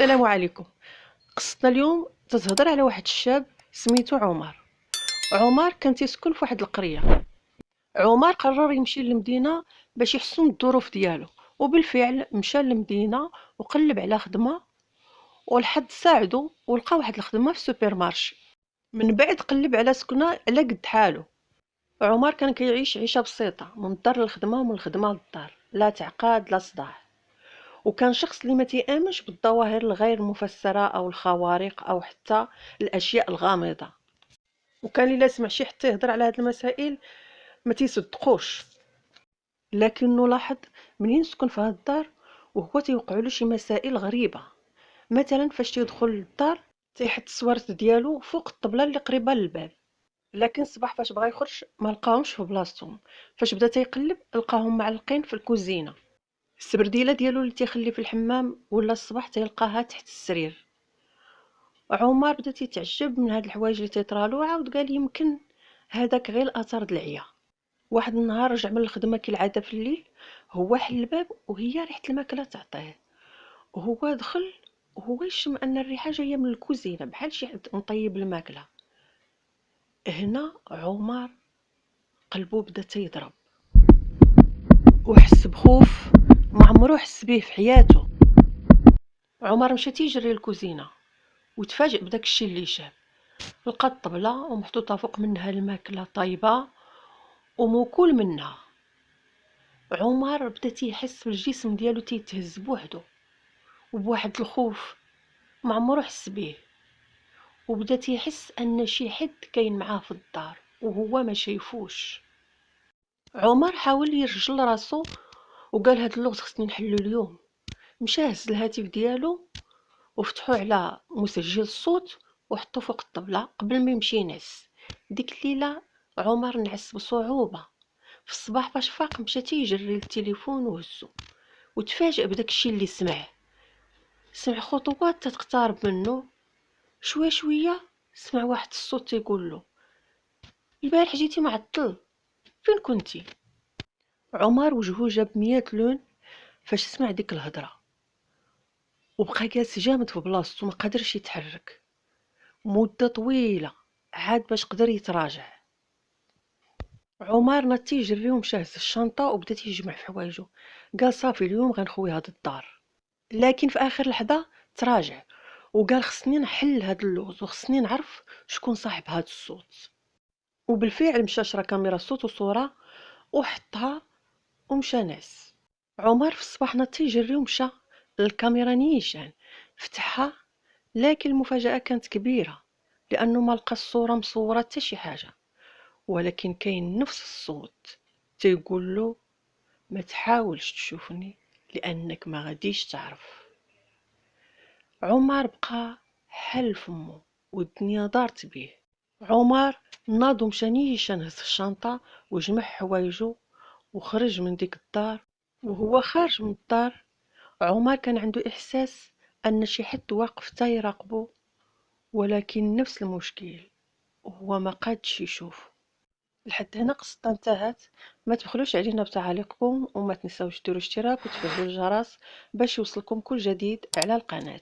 السلام عليكم. قصتنا اليوم تتهضر على واحد الشاب سميتو عمر. عمر كان تيسكن في واحد القرية. عمر قرر يمشي للمدينة باش يحسن من الظروف ديالو، وبالفعل مشى للمدينة وقلب على خدمة، والحظ ساعدو ولقى واحد الخدمة في السوبر مارشي. من بعد قلب على سكنة على قد حالو. عمر كان كيعيش عيشة بسيطة، من الدار للخدمة ومن الخدمة للدار، لا تعقاد لا صداع. وكان شخص اللي ما تيامنش بالظواهر الغير مفسره او الخوارق او حتى الاشياء الغامضه، وكان الا سمع شي حتى يهضر على هذه المسائل ما تيصدقوش. لكنه لاحظ منين سكن في هذا الدار وهو تيوقعوا له شي مسائل غريبه. مثلا فاش تيدخل للدار تيحط السوارت ديالو فوق الطبله اللي قريبه للباب، لكن الصباح فاش بغى يخرج ما لقاهمش في بلاصتهم. فاش بدا تيقلب لقاهم معلقين في الكوزينه. السبرديله ديالو اللي تيخلي في الحمام ولا الصباح تيلقاها تحت السرير. عمر بدا تيتعجب من هاد الحوايج اللي تيطرالو، عاود قال يمكن هذاك غير الاثار د العيا. واحد النهار رجع من الخدمه كالعاده في الليل، هو حل الباب وهي ريحه الماكله تعطيه، وهو دخل وهو يشم ان الريحه جايه من الكوزينه بحال شي حد مطيب الماكله. هنا عمر قلبو بدا تيضرب وحس بخوف ما عمرو حس به في حياته. عمر مشى تيجري للكوزينه وتفاجئ بداك الشيء اللي شاف. لقى الطبله ومحطوطه فوق منها الماكله طايبه وموكول منها. عمر بدا تيحس بالجسم ديالو تيتهز بوحدو وبواحد الخوف ما عمرو حس به، وبدا تيحس ان شي حد كاين معاه في الدار وهو ما شايفوش. عمر حاول يرجل راسو وقال هاد اللغز خصني نحلو اليوم. مشى هز الهاتف ديالو وفتحو على مسجل الصوت وحطو فوق الطبله قبل ما يمشي ينعس. ديك الليله عمر نعس بصعوبه. في الصباح فاش فاق مشى تيجري للتليفون وهزو وتفاجئ بداك الشيء اللي سمع خطوات تتقترب منه. شويه شويه سمع واحد الصوت تيقول له البارح جيتي معطل، فين كنتي؟ عمر وجهه جاب 100 لون فاش سمع ديك الهضره، وبقى جالس جامد في بلاصتو ما قدرش يتحرك مده طويله عاد باش قدر يتراجع. عمر نط تيجري ومشى هز الشنطه وبدا تيجمع في حوايجو. قال صافي اليوم غنخوي هاد الدار. لكن في اخر لحظه تراجع وقال خصني نحل هاد اللغز وخصني نعرف شكون صاحب هاد الصوت. وبالفعل مشى شرا كاميرا صوت وصوره وحطها ومشى نعس. عمر في الصباح نط تيجري ومشى للكاميرا نيشان فتحها، لكن المفاجاه كانت كبيره لانه ما لقى الصوره مصوره حتى شي حاجه، ولكن كاين نفس الصوت تيقول له ما تحاولش تشوفني لانك ما غاديش تعرف. عمر بقى حل فمو والدنيا دارت بيه. عمر ناض ومشى نيشان هز الشنطه وجمع حوايجو وخرج من ديك الدار. وهو خارج من الدار عمر كان عنده احساس ان شي حد واقف تا يراقبو، ولكن نفس المشكل هو ما قادش يشوف. لحد هنا قصتنا انتهت. ما تبخلوش علينا بتعاليقكم وما تنساوش ديروا اشتراك وتفعلوا الجرس باش يوصلكم كل جديد على القناة.